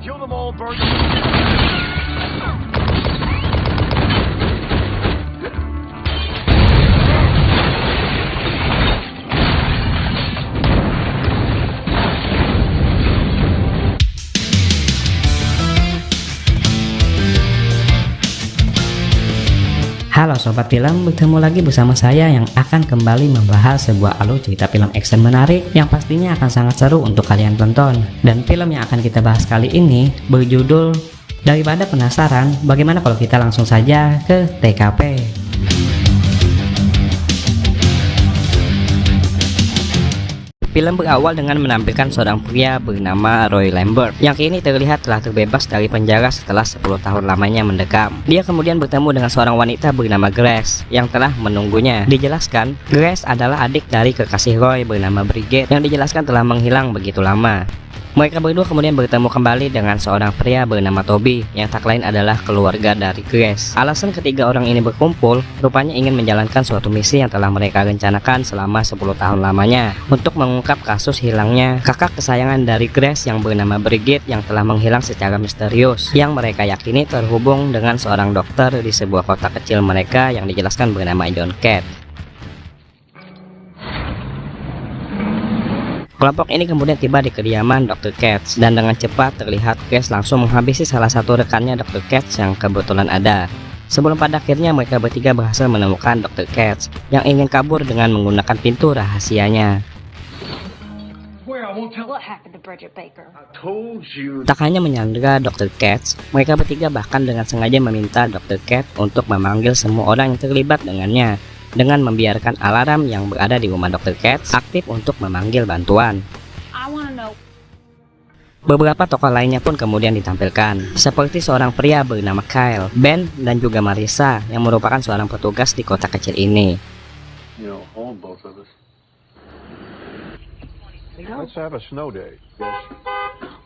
Kill them all, burn them. Halo Sobat Film, bertemu lagi bersama saya yang akan kembali membahas sebuah alur cerita film action menarik yang pastinya akan sangat seru untuk kalian tonton. Dan film yang akan kita bahas kali ini berjudul Daripada Penasaran, bagaimana kalau kita langsung saja ke TKP. Film berawal dengan menampilkan seorang pria bernama Roy Lambert yang kini terlihat telah terbebas dari penjara setelah 10 tahun lamanya mendekam. Dia kemudian bertemu dengan seorang wanita bernama Grace yang telah menunggunya. Dijelaskan, Grace adalah adik dari kekasih Roy bernama Bridget yang dijelaskan telah menghilang begitu lama. Mereka berdua kemudian bertemu kembali dengan seorang pria bernama Toby yang tak lain adalah keluarga dari Grace. Alasan ketiga orang ini berkumpul rupanya ingin menjalankan suatu misi yang telah mereka rencanakan selama 10 tahun lamanya untuk mengungkap kasus hilangnya kakak kesayangan dari Grace yang bernama Bridget yang telah menghilang secara misterius, yang mereka yakini terhubung dengan seorang dokter di sebuah kota kecil mereka yang dijelaskan bernama John Cat. Kelompok ini kemudian tiba di kediaman Dr. Katz dan dengan cepat terlihat Grace langsung menghabisi salah satu rekannya Dr. Katz yang kebetulan ada. Sebelum pada akhirnya mereka bertiga berhasil menemukan Dr. Katz yang ingin kabur dengan menggunakan pintu rahasianya. Tak hanya menyandera Dr. Katz, mereka bertiga bahkan dengan sengaja meminta Dr. Katz untuk memanggil semua orang yang terlibat dengannya, dengan membiarkan alarm yang berada di rumah Dr. Katz aktif untuk memanggil bantuan. Beberapa tokoh lainnya pun kemudian ditampilkan, seperti seorang pria bernama Kyle, Ben, dan juga Marissa yang merupakan seorang petugas di kota kecil ini.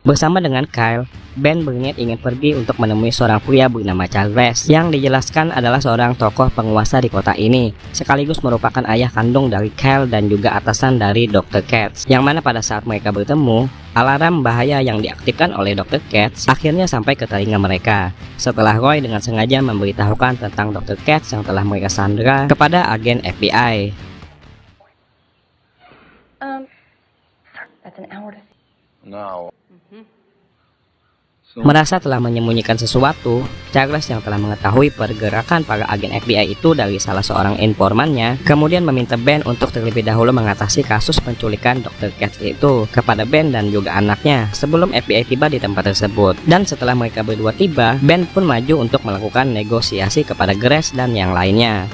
Bersama dengan Kyle, Ben berniat ingin pergi untuk menemui seorang pria bernama Charles yang dijelaskan adalah seorang tokoh penguasa di kota ini, sekaligus merupakan ayah kandung dari Kyle dan juga atasan dari Dr. Katz, yang mana pada saat mereka bertemu, alarm bahaya yang diaktifkan oleh Dr. Katz akhirnya sampai ke telinga mereka setelah Roy dengan sengaja memberitahukan tentang Dr. Katz yang telah mereka sandera kepada agen FBI. Merasa telah menyembunyikan sesuatu, Charles yang telah mengetahui pergerakan para agen FBI itu dari salah seorang informannya, kemudian meminta Ben untuk terlebih dahulu mengatasi kasus penculikan Dr. Katz itu kepada Ben dan juga anaknya sebelum FBI tiba di tempat tersebut. Dan setelah mereka berdua tiba, Ben pun maju untuk melakukan negosiasi kepada Grace dan yang lainnya.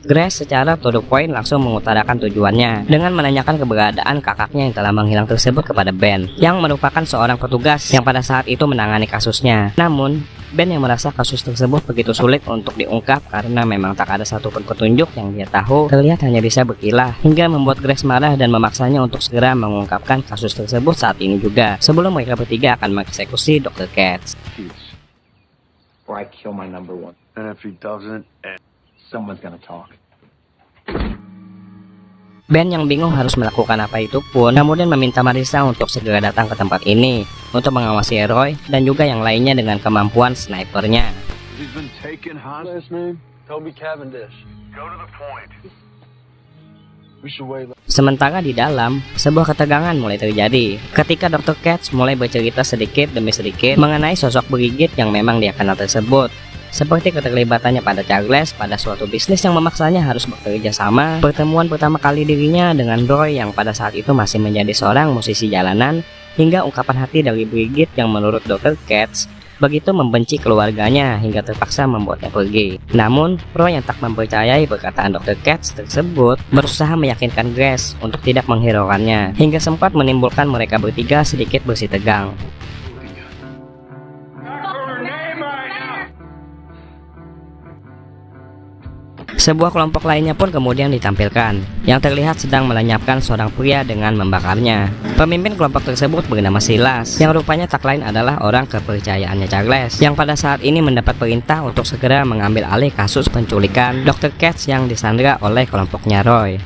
Grace secara to the point langsung mengutarakan tujuannya dengan menanyakan keberadaan kakaknya yang telah menghilang tersebut kepada Ben, yang merupakan seorang petugas yang pada saat itu menangani kasusnya. Namun, Ben yang merasa kasus tersebut begitu sulit untuk diungkap karena memang tak ada satupun petunjuk yang dia tahu, terlihat hanya bisa berkilah, hingga membuat Grace marah dan memaksanya untuk segera mengungkapkan kasus tersebut saat ini juga, sebelum mereka bertiga akan mengeksekusi Dr. Katz. Ben yang bingung harus melakukan apa itu pun kemudian meminta Marissa untuk segera datang ke tempat ini untuk mengawasi Roy dan juga yang lainnya dengan kemampuan snipernya. Sementara di dalam, sebuah ketegangan mulai terjadi ketika Dr. Katz mulai bercerita sedikit demi sedikit mengenai sosok Bridget yang memang dia kenal tersebut, seperti keterlibatannya pada Charles pada suatu bisnis yang memaksanya harus bekerja sama, pertemuan pertama kali dirinya dengan Roy yang pada saat itu masih menjadi seorang musisi jalanan, hingga ungkapan hati dari Bridget yang menurut Dr. Katz begitu membenci keluarganya hingga terpaksa membuatnya pergi. Namun, Roy yang tak mempercayai perkataan Dr. Katz tersebut berusaha meyakinkan Grace untuk tidak menghiraukannya, hingga sempat menimbulkan mereka bertiga sedikit bersih tegang. Sebuah kelompok lainnya pun kemudian ditampilkan, yang terlihat sedang melenyapkan seorang pria dengan membakarnya. Pemimpin kelompok tersebut bernama Silas, yang rupanya tak lain adalah orang kepercayaannya Charles, yang pada saat ini mendapat perintah untuk segera mengambil alih kasus penculikan Dr. Katz yang disandera oleh kelompoknya Roy.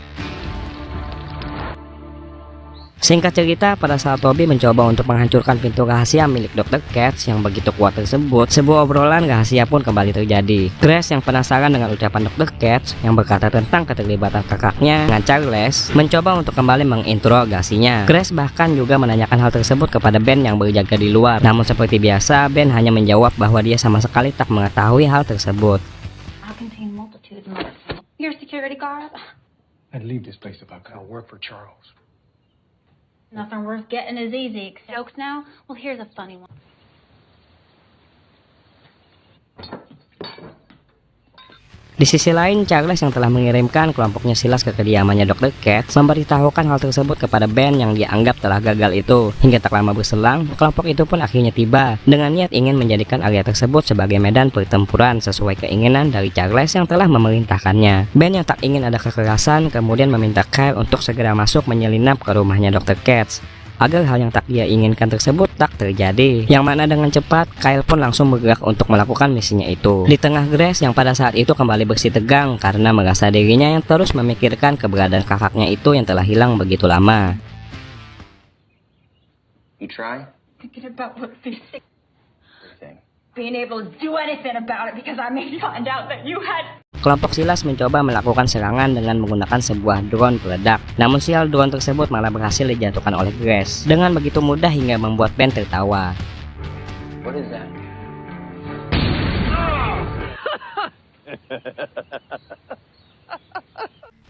Singkat cerita, pada saat Toby mencoba untuk menghancurkan pintu rahasia milik Dr. Katz yang begitu kuat tersebut, sebuah obrolan rahasia pun kembali terjadi. Grace yang penasaran dengan ucapan Dr. Katz yang berkata tentang keterlibatan kakaknya dengan Charles, mencoba untuk kembali menginterogasinya. Grace bahkan juga menanyakan hal tersebut kepada Ben yang berjaga di luar. Namun seperti biasa, Ben hanya menjawab bahwa dia sama sekali tak mengetahui hal tersebut. Your security guard? I'd leave this place if I could. I'll work for Charles. Nothing worth getting is easy. Jokes now? Well, here's a funny one. Di sisi lain, Charles yang telah mengirimkan kelompoknya Silas ke kediamannya Dr. Katz memberitahukan hal tersebut kepada Ben yang dianggap telah gagal itu. Hingga tak lama berselang, kelompok itu pun akhirnya tiba dengan niat ingin menjadikan area tersebut sebagai medan pertempuran sesuai keinginan dari Charles yang telah memerintahkannya. Ben yang tak ingin ada kekerasan kemudian meminta Kyle untuk segera masuk menyelinap ke rumahnya Dr. Katz agar hal yang tak dia inginkan tersebut tak terjadi. Yang mana dengan cepat, Kyle pun langsung bergerak untuk melakukan misinya itu. Di tengah Grace yang pada saat itu kembali bersih tegang karena merasa dirinya yang terus memikirkan keberadaan kakaknya itu yang telah hilang begitu lama. You try? Thinking about what they say. Everything. Being able to do anything about it because I may find out that you had... Kelompok Silas mencoba melakukan serangan dengan menggunakan sebuah drone peledak. Namun sial, drone tersebut malah berhasil dijatuhkan oleh Grace dengan begitu mudah hingga membuat Ben tertawa. What is that?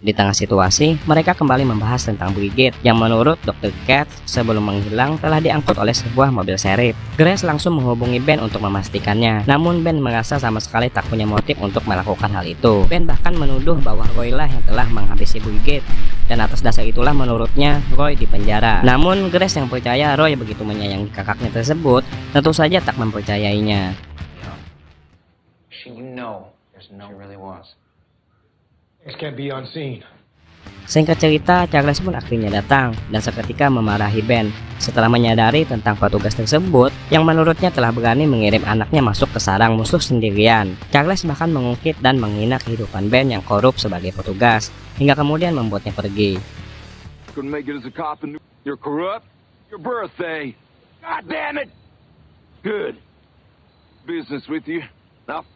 Di tengah situasi, mereka kembali membahas tentang Brigade yang menurut Dr. Katz sebelum menghilang telah diangkut oleh sebuah mobil serif. Grace langsung menghubungi Ben untuk memastikannya, namun Ben merasa sama sekali tak punya motif untuk melakukan hal itu. Ben bahkan menuduh bahwa Roy lah yang telah menghabisi Brigade, dan atas dasar itulah menurutnya Roy dipenjara. Namun Grace yang percaya Roy begitu menyayangi kakaknya tersebut, tentu saja tak mempercayainya. You know, there's no really was. This can't be unseen. Singkat cerita, Charles pun akhirnya datang dan seketika memarahi Ben setelah menyadari tentang petugas tersebut yang menurutnya telah berani mengirim anaknya masuk ke sarang musuh sendirian. Charles bahkan mengungkit dan menghina kehidupan Ben yang korup sebagai petugas hingga kemudian membuatnya pergi. Couldn't make it as a cop and you're corrupt? Your birthday. God damn it! Good. Business with you. Now.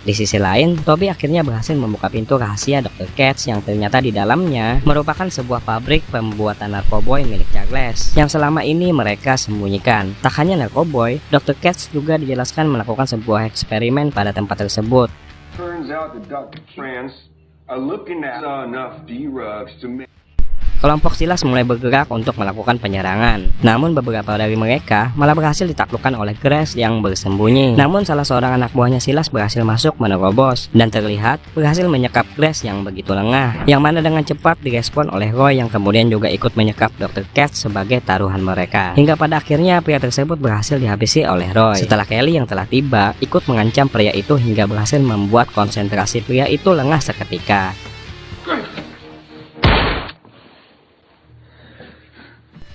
Di sisi lain, Toby akhirnya berhasil membuka pintu rahasia Dr. Katz yang ternyata di dalamnya merupakan sebuah pabrik pembuatan narkoboy milik Charles yang selama ini mereka sembunyikan. Tak hanya narkoboy, Dr. Katz juga dijelaskan melakukan sebuah eksperimen pada tempat tersebut. Turns out that Dr. Krantz are looking at enough drugs to make. Kelompok Silas mulai bergerak untuk melakukan penyerangan. Namun beberapa dari mereka malah berhasil ditaklukkan oleh Grace yang bersembunyi. Namun salah seorang anak buahnya Silas berhasil masuk menerobos dan terlihat berhasil menyekap Grace yang begitu lengah, yang mana dengan cepat direspon oleh Roy yang kemudian juga ikut menyekap Dr. Katz sebagai taruhan mereka. Hingga pada akhirnya pria tersebut berhasil dihabisi oleh Roy. Setelah Kelly yang telah tiba ikut mengancam pria itu hingga berhasil membuat konsentrasi pria itu lengah seketika.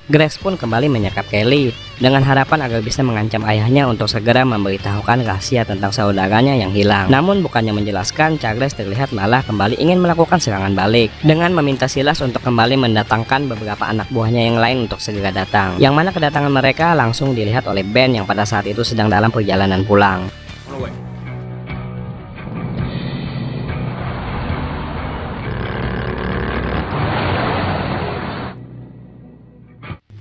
Grace pun kembali menyekap Kelly dengan harapan agar bisa mengancam ayahnya untuk segera memberitahukan rahasia tentang saudaranya yang hilang. Namun bukannya menjelaskan, Charles terlihat malah kembali ingin melakukan serangan balik dengan meminta Silas untuk kembali mendatangkan beberapa anak buahnya yang lain untuk segera datang. Yang mana kedatangan mereka langsung dilihat oleh Ben yang pada saat itu sedang dalam perjalanan pulang.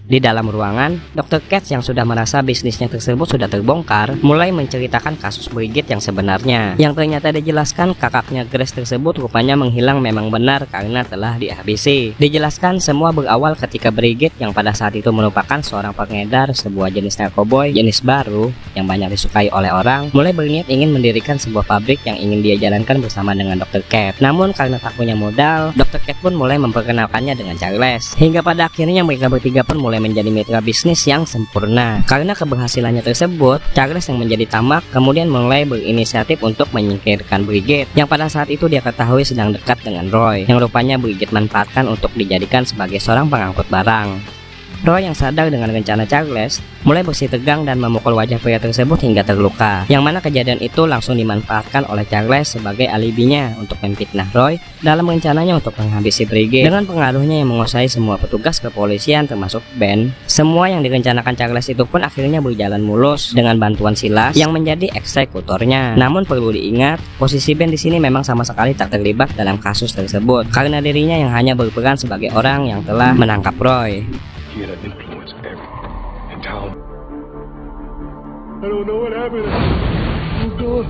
Di dalam ruangan, Dr. Katz yang sudah merasa bisnisnya tersebut sudah terbongkar, mulai menceritakan kasus Brigade yang sebenarnya. Yang ternyata dijelaskan kakaknya Grace tersebut rupanya menghilang memang benar karena telah dihabisi. Dijelaskan semua berawal ketika Brigade yang pada saat itu merupakan seorang pengedar sebuah jenis narkoboy jenis baru yang banyak disukai oleh orang, mulai berniat ingin mendirikan sebuah pabrik yang ingin dia jalankan bersama dengan Dr. Katz. Namun karena tak punya modal, Dr. Katz pun mulai memperkenalkannya dengan Charles. Hingga pada akhirnya mereka bertiga pun mulai menjadi mitra bisnis yang sempurna. Karena keberhasilannya tersebut, Charles yang menjadi tamak kemudian mulai berinisiatif untuk menyingkirkan Brigade yang pada saat itu dia ketahui sedang dekat dengan Roy, yang rupanya Brigade manfaatkan untuk dijadikan sebagai seorang pengangkut barang. Roy yang sadar dengan rencana Charles mulai bersih tegang dan memukul wajah pria tersebut hingga terluka. Yang mana kejadian itu langsung dimanfaatkan oleh Charles sebagai alibinya untuk memfitnah Roy dalam rencananya untuk menghabisi Brigade. Dengan pengaruhnya yang menguasai semua petugas kepolisian termasuk Ben, semua yang direncanakan Charles itu pun akhirnya berjalan mulus dengan bantuan Silas yang menjadi eksekutornya. Namun perlu diingat, posisi Ben di sini memang sama sekali tak terlibat dalam kasus tersebut karena dirinya yang hanya berperan sebagai orang yang telah menangkap Roy. He had an influence everywhere in town. I don't know what happened. Oh God.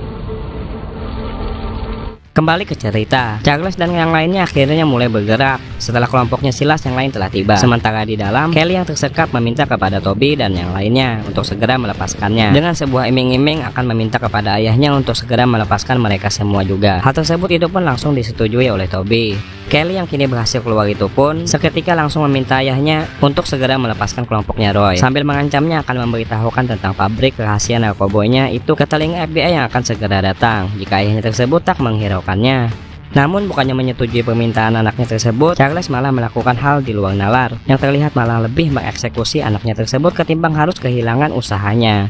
Kembali ke cerita, Charles dan yang lainnya akhirnya mulai bergerak setelah kelompoknya Silas yang lain telah tiba. Sementara di dalam, Kelly yang tersekap meminta kepada Toby dan yang lainnya untuk segera melepaskannya. Dengan sebuah iming-iming akan meminta kepada ayahnya untuk segera melepaskan mereka semua juga. Hal tersebut itu pun langsung disetujui oleh Toby. Kelly yang kini berhasil keluar itu pun seketika langsung meminta ayahnya untuk segera melepaskan kelompoknya Roy, sambil mengancamnya akan memberitahukan tentang pabrik rahasia narkoboynya itu ke telinga FBI yang akan segera datang jika ayahnya tersebut tak menghiraukannya. Namun bukannya menyetujui permintaan anaknya tersebut, Charles malah melakukan hal di luar nalar yang terlihat malah lebih mengeksekusi anaknya tersebut ketimbang harus kehilangan usahanya.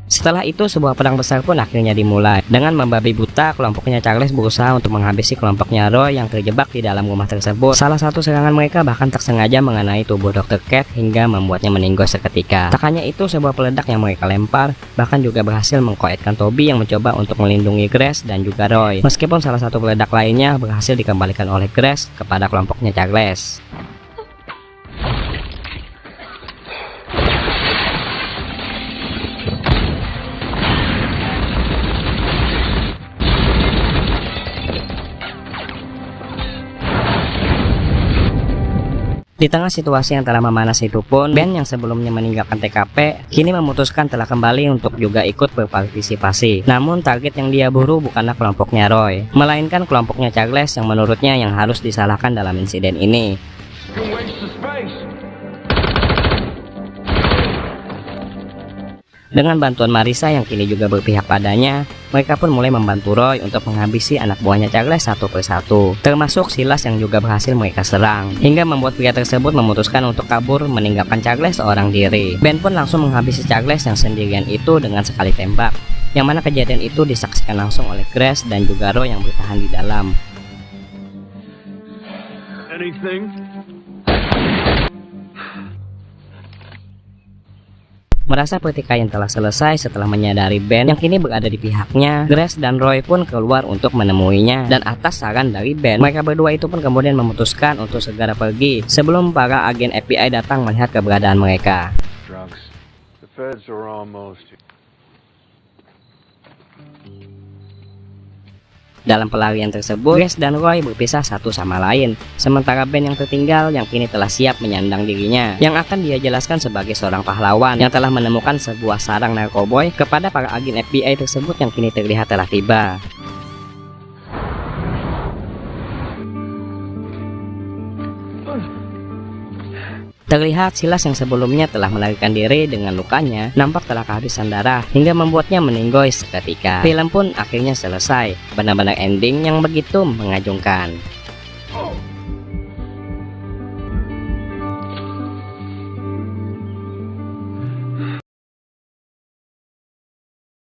Setelah itu sebuah perang besar pun akhirnya dimulai. Dengan membabi buta, kelompoknya Charles berusaha untuk menghabisi kelompoknya Roy yang terjebak di dalam rumah tersebut. Salah satu serangan mereka bahkan tak sengaja mengenai tubuh Dr. Cat hingga membuatnya meninggal seketika. Tak hanya itu, sebuah peledak yang mereka lempar bahkan juga berhasil mengkoetkan Toby yang mencoba untuk melindungi Grace dan juga Roy. Meskipun salah satu peledak lainnya berhasil dikembalikan oleh Grace kepada kelompoknya Charles. Di tengah situasi yang telah memanas itu pun, Ben yang sebelumnya meninggalkan TKP kini memutuskan telah kembali untuk juga ikut berpartisipasi. Namun target yang dia buru bukanlah kelompoknya Roy, melainkan kelompoknya Charles yang menurutnya yang harus disalahkan dalam insiden ini. Dengan bantuan Marissa yang kini juga berpihak padanya, mereka pun mulai membantu Roy untuk menghabisi anak buahnya Charles satu persatu, termasuk Silas yang juga berhasil mereka serang, hingga membuat pria tersebut memutuskan untuk kabur meninggalkan Charles seorang diri. Ben pun langsung menghabisi Charles yang sendirian itu dengan sekali tembak, yang mana kejadian itu disaksikan langsung oleh Grace dan juga Roy yang bertahan di dalam. Merasa pertikaian telah selesai setelah menyadari Ben yang kini berada di pihaknya, Grace dan Roy pun keluar untuk menemuinya. Dan atas saran dari Ben, mereka berdua itu pun kemudian memutuskan untuk segera pergi sebelum para agen FBI datang melihat keberadaan mereka. Dalam pelarian tersebut, Grace dan Roy berpisah satu sama lain, sementara Ben yang tertinggal yang kini telah siap menyandang dirinya, yang akan dia jelaskan sebagai seorang pahlawan yang telah menemukan sebuah sarang narkoboy kepada para agen FBI tersebut yang kini terlihat telah tiba. Terlihat Silas yang sebelumnya telah melarikan diri dengan lukanya nampak telah kehabisan darah hingga membuatnya meninggoy seketika. Film pun akhirnya selesai, benar-benar ending yang begitu mengagumkan.